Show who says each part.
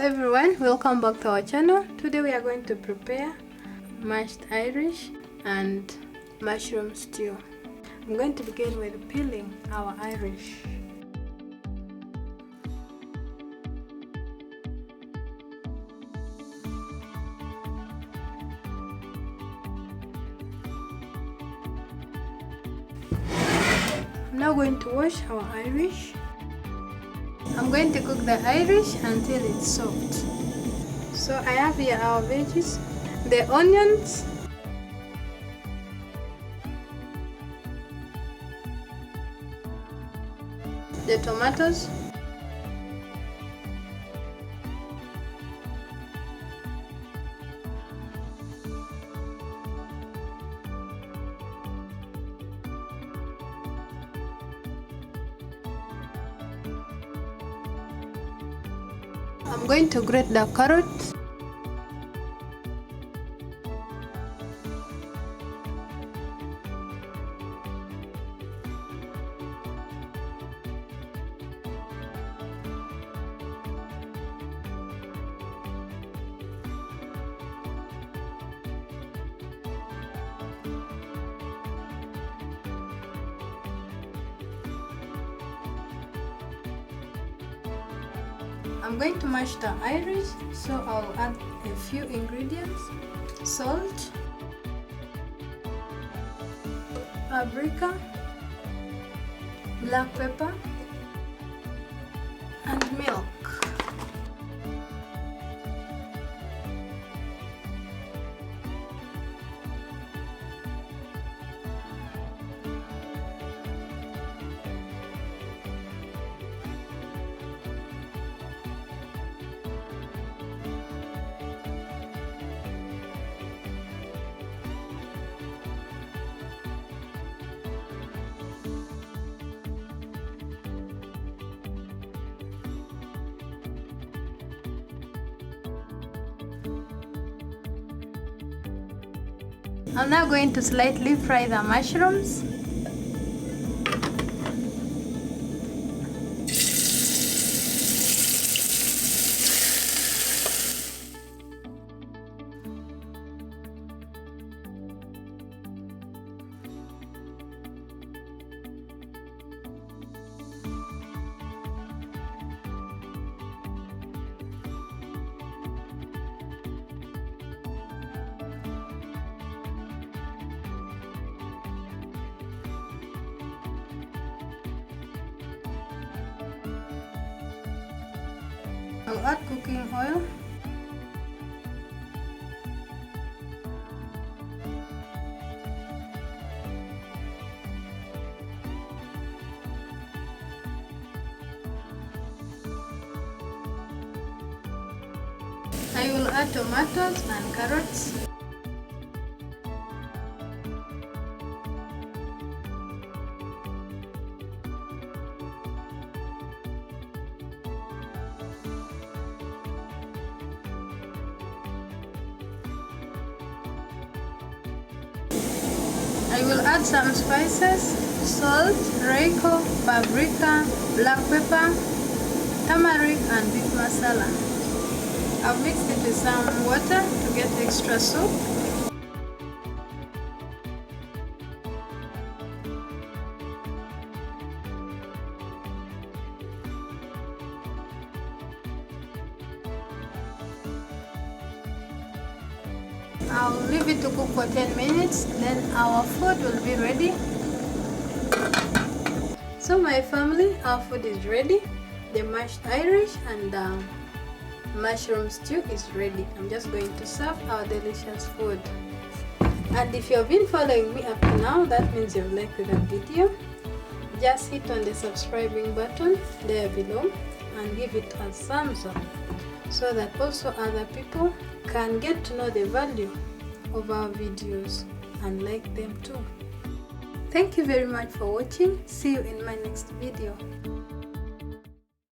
Speaker 1: everyone, welcome back to our channel. Today we are going to prepare mashed Irish and mushroom stew. I'm going to begin with peeling our Irish. I'm now going to wash our Irish. I'm going to cook the Irish until it's soft. So I have here our veggies, the onions, the tomatoes, I'm going to grate the carrots, I'm going to mash the Irish, so I'll add a few ingredients: salt, paprika, black pepper, and milk. I'm now going to slightly fry the mushrooms. I'll add cooking oil, I will add tomatoes and carrots. I will add some spices: salt, Royco, paprika, black pepper, turmeric, and beef masala. I've mixed it with some water to get extra soup. I'll leave it to cook for 10 minutes, then our food will be ready. So my family, our food is ready. The mashed Irish and mushroom stew is ready. I'm just going to serve our delicious food. And if you have been following me up to now, that means you've liked the video. Just hit on the subscribing button there below and give it a thumbs up, so that also other people can get to know the value of our videos and like them too. Thank you very much for watching. See you in my next video.